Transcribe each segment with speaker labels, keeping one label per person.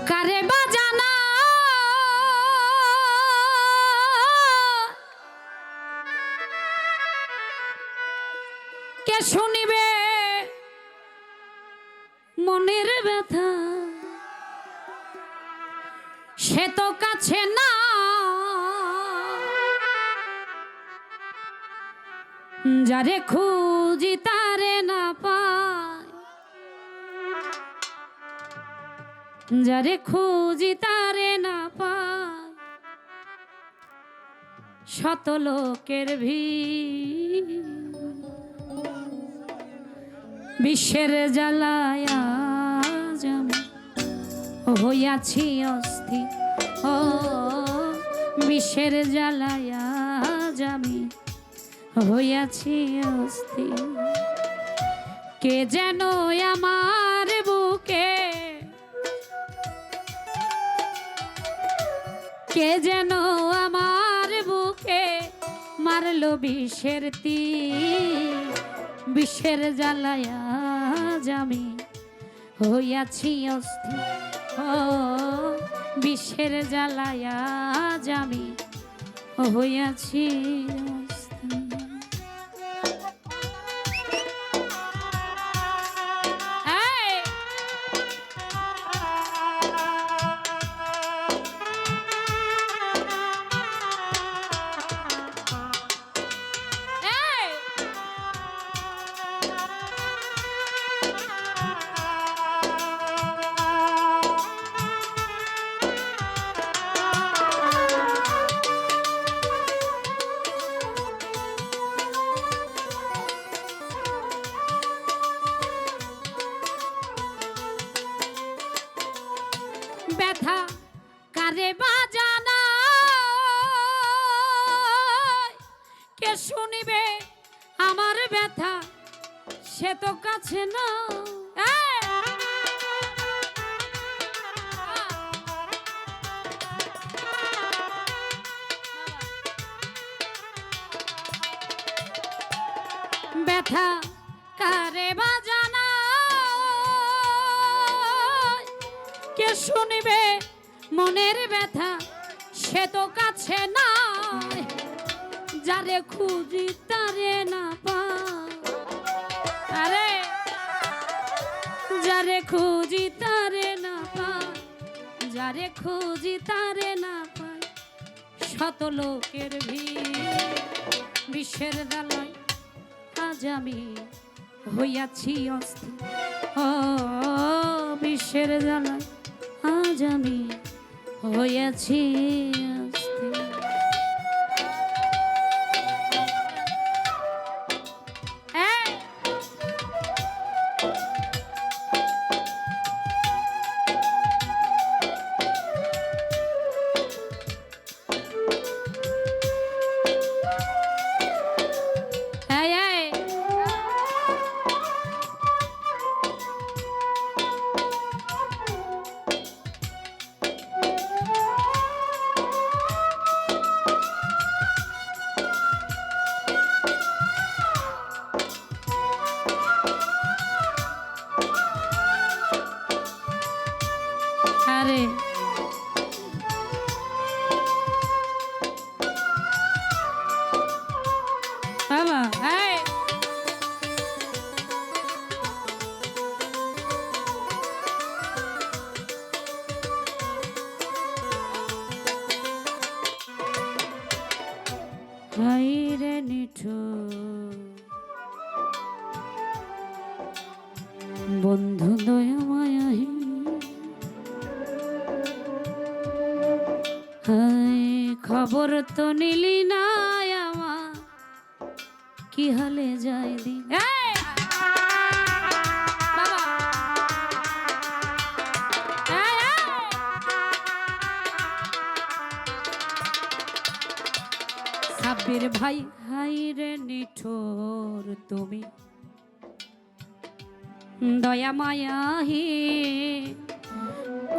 Speaker 1: কারে বাজানা কে শুনিবে মনের ব্যথা সে তো কাছে না যারে খুঁজি তারে না পায় যারে খুঁজি তারে না পায় শত লোকের ভিড় বিশ্বের জ্বালায় আজ আমি হইয়াছি অস্থির ও বিশ্বের জ্বালায় আজ আমি হইয়াছি অস্থির কে যেন আমার বুকে কে যেন আমার বুকে মারলো বিষের তীর বিষের জ্বালায় আজ আমি হইয়াছি অস্থির ও বিষের জ্বালায় আজ আমি হইয়াছি ব্যথা কারে বাজানা কে শুনিবে আমার ব্যথা সে তো কাছে না ব্যথা কারে বাজানা কে শুনিবে মনের ব্যথা সে তো কাছে না যারে খুঁজি তারে না পায় আরে যারে খুঁজি তারে না পায় যারে খুঁজি তারে না পায় শত লোকের ভিড় বিশ্বের জ্বালায় আজ আমি হইয়াছি অস্থির ও বিশ্বের জ্বালায় আজ আমি হইয়াছি অস্থির আরে বাবা এই হাই রে নিঠুর বন্ধু দয়া মায়াহীন হাই খবর তো নিলি না আমার কি হালে যায় দিন সাব্বির ভাই হাই রে নিঠোর তুমি দয়া মায়াহি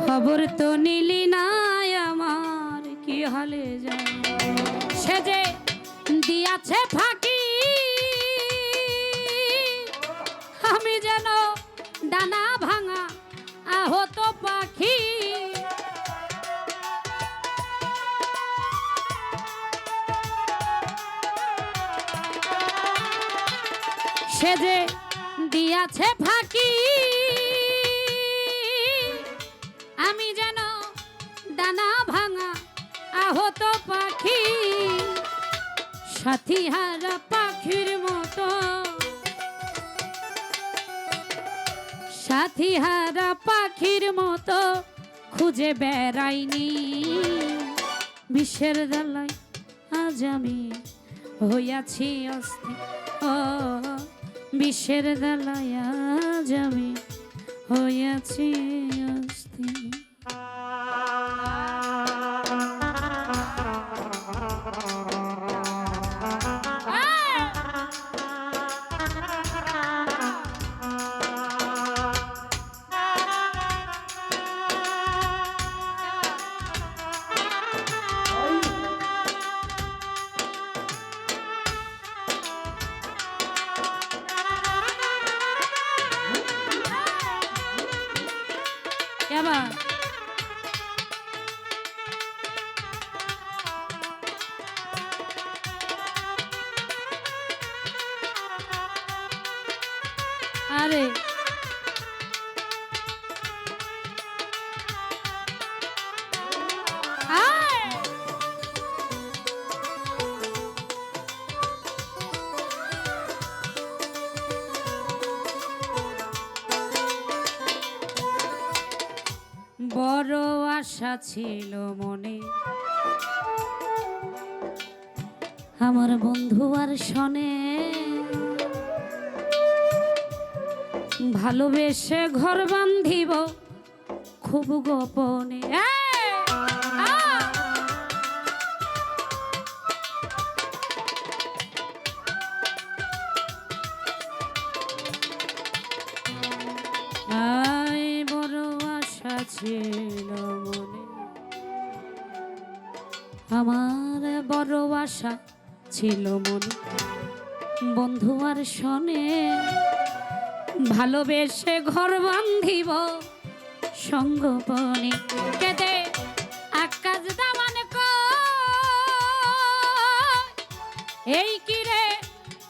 Speaker 1: খবর তো নিলি না আমার কি হালে যায় সে যে দিয়াছে ফাঁকি আমি যেন ডানা ভাঙা আহত পাখি দিয়াছে ফাঁকি আমি যেন ডানা ভাঙা আহত পাখি সাথী হারা পাখির মতো সাথী হারা পাখির মতো খুঁজে বেড়াইনি বিষের দালাই আজ আমি হইয়াছি অস্থির ও বিষের দালাই আজ আমি হইয়াছি অস্থির এবার আরে বড় আশা ছিল মনে আমার বন্ধু আর শোনে ভালোবেসে ঘর বান্ধিব খুব গোপনে ছিল মনে আমার বড় আশা ছিল মনে বন্ধু আর শোনে ভালোবেসে ঘর বান্ধিব সঙ্গপনে কেদে আকাশ দামান এই কিরে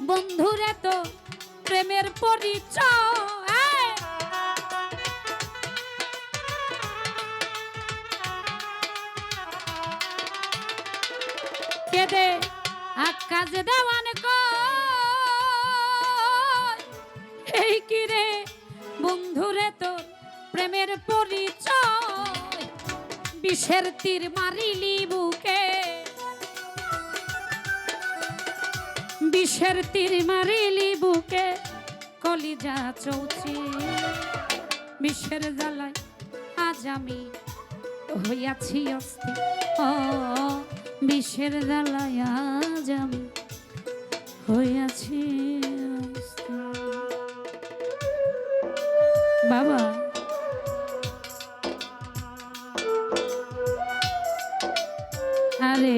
Speaker 1: বন্ধুরে তো প্রেমের পরিচয় কেদে আকাশ দেওয়ান এই কিরে বন্ধুরে তোর প্রেমের পরিচয় বিষের তীর মারিলি বুকে বিষের তীর মারিলি বুকে কলিজা চৌচি বিষের জ্বালায় আজ আমি হইয়াছি অস্থির ও বিষের জ্বালায় আজ আমি হইয়াছি বাবা আরে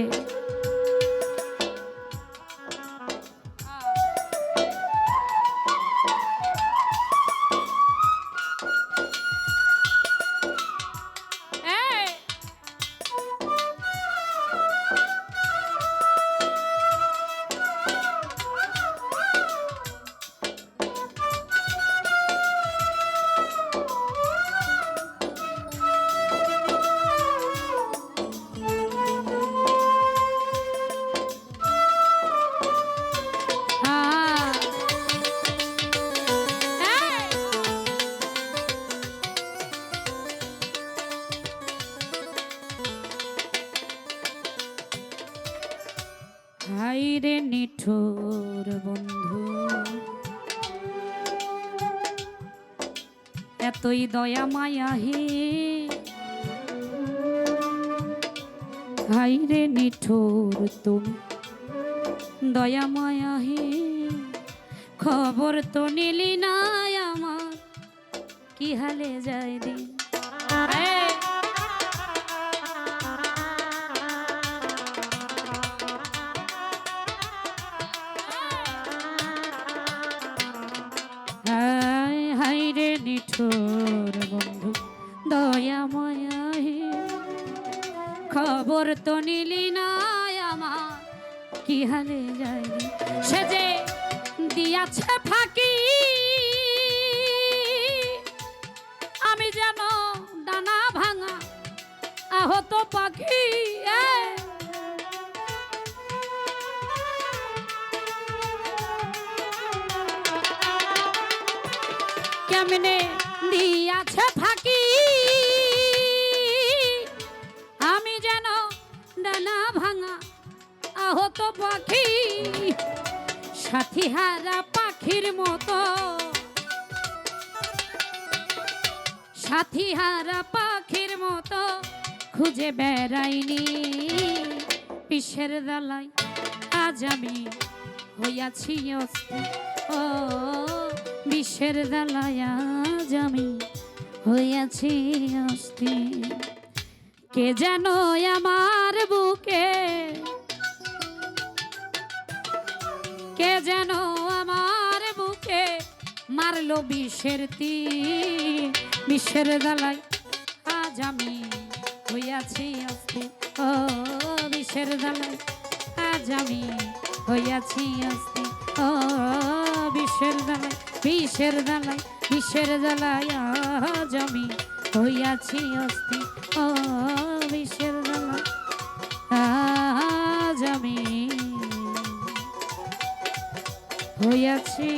Speaker 1: হাইরে নিঠুর বন্ধু এতই দয়া মায়া হে হাইরে নিঠুর তুমি দয়া মায়া হে খবর তো নিলি না আমার কি হালে যায় দিন হাইরে নিঠুর বন্ধু দয়া মায়া হে খবর তো নিলি না আমার কি হালে যায় সে যে দিয়াছে ফাঁকি পাখি কেমনে দিয়াছে ফাঁকি আমি যেন ডানা ভাঙা আহত পাখি সাথী হারা পাখির মতো সাথী হারা পাখির মতো খুঁজে বেড়াইনি বিষের দালাই আজ আমি হইয়াছি অস্থির ও বিষের দালাই আজ আমি হইয়াছি অস্থির কে যেন আমার বুকে কে যেন আমার বুকে মারলো বিষের তীর বিষের দালাই আজ আমি হইয়াছি অস্থির ও বিষের দালাই আজ আমি হইয়াছি অস্থির ও বিষের দালাই বিষের দালাই বিষের দালাই আজ আমি হইয়াছি অস্থির ও বিষের দালাই আজ আমি হইয়াছি